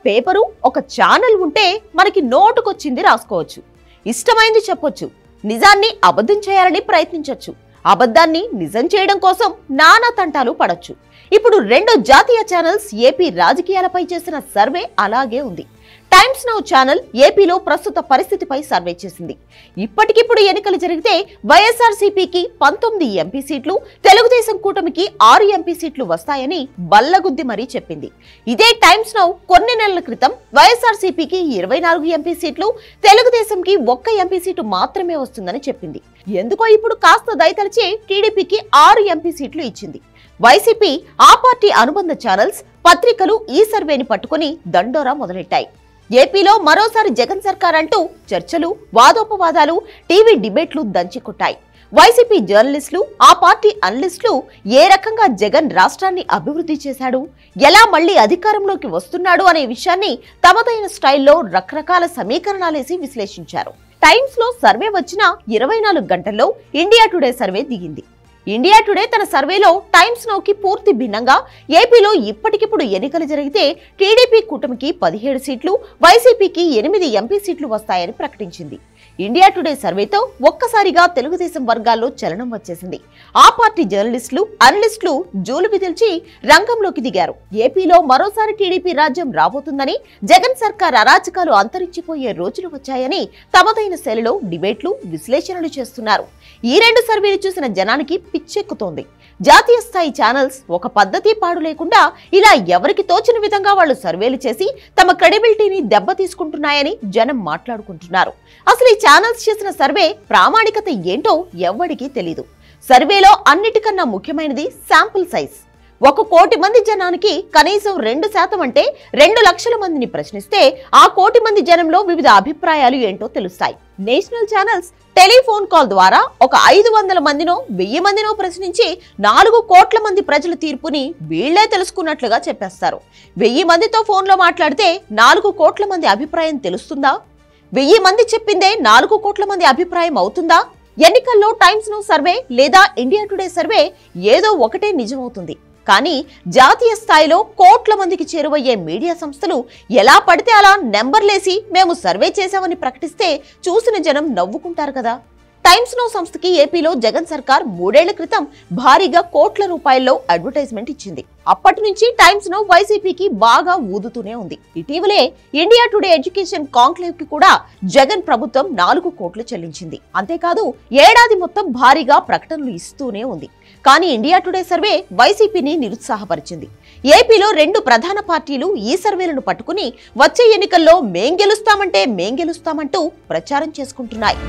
Paper ఒక channel ఉంటే మనకి నోటుకొచ్చింది రాసుకోవచ్చు, ఇష్టమైంది చెప్పొచ్చు, నిజాన్ని అబద్ధం చేయాలని ప్రయత్నించొచ్చు, అబద్ధాన్ని నిజం చేయడం కోసం నానా తంటాలు పడొచ్చు. ఇప్పుడు రెండు జాతీయ ఛానల్స్ ఏపీ రాజకీయాలపై చేసిన సర్వే అలాగే ఉంది. టైమ్స్ నౌ ఛానల్ ఏపీలో ప్రస్తుత పరిస్థితిపై సర్వే చేసింది. ఇప్పటికిప్పుడు ఎన్నికలు జరిగితే వైఎస్ఆర్సీపీకి 19 ఎంపీ సీట్లు, తెలుగుదేశం కూటమికి 6 ఎంపీ సీట్లు వస్తాయని బల్లగుద్ది మరీ చెప్పింది. ఇదే టైమ్స్ నౌ కొన్ని నెలల క్రితం వైఎస్ఆర్సీపీకి 24 ఎంపీ సీట్లు, తెలుగుదేశంకి 1 ఎంపీ సీటు మాత్రమే వస్తుందని చెప్పింది. ఎందుకో ఇప్పుడు కాస్త దయతలిచి టీడీపీకి 6 ఎంపీ సీట్లు ఇచ్చింది. వైసీపీ, ఆ పార్టీ అనుబంధ ఛానల్స్, పత్రికలు ఈ సర్వేని పట్టుకుని దండోరా మొదలెట్టాయి. ఏపీలో మరోసారి జగన్ సర్కార్ అంటూ చర్చలు, వాదోపవాదాలు, టీవీ డిబేట్లు దంచికొట్టాయి. వైసీపీ జర్నలిస్టులు, ఆ పార్టీ అనలిస్టులు ఏ రకంగా జగన్ రాష్ట్రాన్ని అభివృద్ధి చేశాడు, ఎలా మళ్లీ అధికారంలోకి వస్తున్నాడు అనే విషయాన్ని తమదైన స్టైల్లో రకరకాల సమీకరణాలేసి విశ్లేషించారు. టైమ్స్ లో సర్వే వచ్చిన 24 గంటల్లో ఇండియా టుడే సర్వే దిగింది. ఇండియా టుడే తన సర్వేలో టైమ్స్ నౌకి పూర్తి భిన్నంగా ఏపీలో ఇప్పటికిప్పుడు ఎన్నికలు జరిగితే టీడీపీ కూటమికి 17 సీట్లు, వైసీపీకి 8 ఎంపీ సీట్లు వస్తాయని ప్రకటించింది. ఇండియా టుడే సర్వేతో ఒక్కసారిగా తెలుగుదేశం వర్గాల్లో చలనం వచ్చేసింది. ఆ పార్టీ జర్నలిస్టులు, అనలిస్టులు జూలు విదిల్చి రంగంలోకి దిగారు. ఏపీలో మరోసారి టీడీపీ రాజ్యం రాబోతుందని, జగన్ సర్కార్ అరాచకాలు అంతరించిపోయే రోజులు వచ్చాయని తమదైన శైలిలో డిబేట్లు, విశ్లేషణలు చేస్తున్నారు. ఈ రెండు సర్వేలు చూసిన జనానికి పిచ్చెక్కుతోంది. జాతీయ స్థాయి ఛానల్స్ ఒక పద్ధతి పాడు లేకుండా ఇలా ఎవరికి తోచిన విధంగా వాళ్ళు సర్వేలు చేసి తమ క్రెడిబిలిటీని దెబ్బ తీసుకుంటున్నాయని జనం మాట్లాడుకుంటున్నారు. అసలు ఈ ఛానల్స్ చేసిన సర్వే ప్రామాణికత ఏంటో ఎవ్వడికి తెలీదు. సర్వేలో అన్నిటికన్నా ముఖ్యమైనది శాంపుల్ సైజ్. 1 కోటి మంది జనానికి కనీసం 2% అంటే 2 లక్షల మందిని ప్రశ్నిస్తే ఆ కోటి మంది జనంలో వివిధ అభిప్రాయాలు ఏంటో తెలుస్తాయి. నేషనల్ ఛానల్స్ టెలిఫోన్ కాల్ ద్వారా ఒక 500 మందినో 1000 మందినో ప్రశ్నించి 4 కోట్ల మంది ప్రజల తీర్పుని వీళ్లే తెలుసుకున్నట్లుగా చెప్పేస్తారు. 1000 మందితో ఫోన్లో మాట్లాడితే 4 కోట్ల మంది అభిప్రాయం తెలుస్తుందా? 1000 మంది చెప్పిందే 4 కోట్ల మంది అభిప్రాయం అవుతుందా? ఎన్నికల్లో టైమ్స్ నౌ సర్వే లేదా ఇండియా టుడే సర్వే ఏదో ఒకటే నిజమవుతుంది. కానీ జాతీయ స్థాయిలో కోట్ల మందికి చేరువయ్యే మీడియా సంస్థలు ఎలా పడితే అలా నెంబర్లేసి మేము సర్వే చేశామని ప్రకటిస్తే చూసిన జనం నవ్వుకుంటారు కదా. టైమ్స్ నౌ సంస్థకి ఏపీలో జగన్ సర్కార్ 3 ఏళ్ల క్రితం భారీగా కోట్ల రూపాయల్లో అడ్వర్టైజ్మెంట్ ఇచ్చింది. అప్పటి నుంచి టైమ్స్ నౌ వైసీపీకి బాగా ఊదుతూనే ఉంది. ఇటీవలే ఇండియా టుడే ఎడ్యుకేషన్ కాంక్లేవ్ కి కూడా జగన్ ప్రభుత్వం 4 కోట్లు చెల్లించింది. అంతేకాదు ఏడాది మొత్తం భారీగా ప్రకటనలు ఇస్తూనే ఉంది. కానీ ఇండియా టుడే సర్వే వైసీపీని నిరుత్సాహపరిచింది. ఏపీలో 2 ప్రధాన పార్టీలు ఈ సర్వేలను పట్టుకుని వచ్చే ఎన్నికల్లో మేం గెలుస్తామంటూ ప్రచారం చేసుకుంటున్నాయి.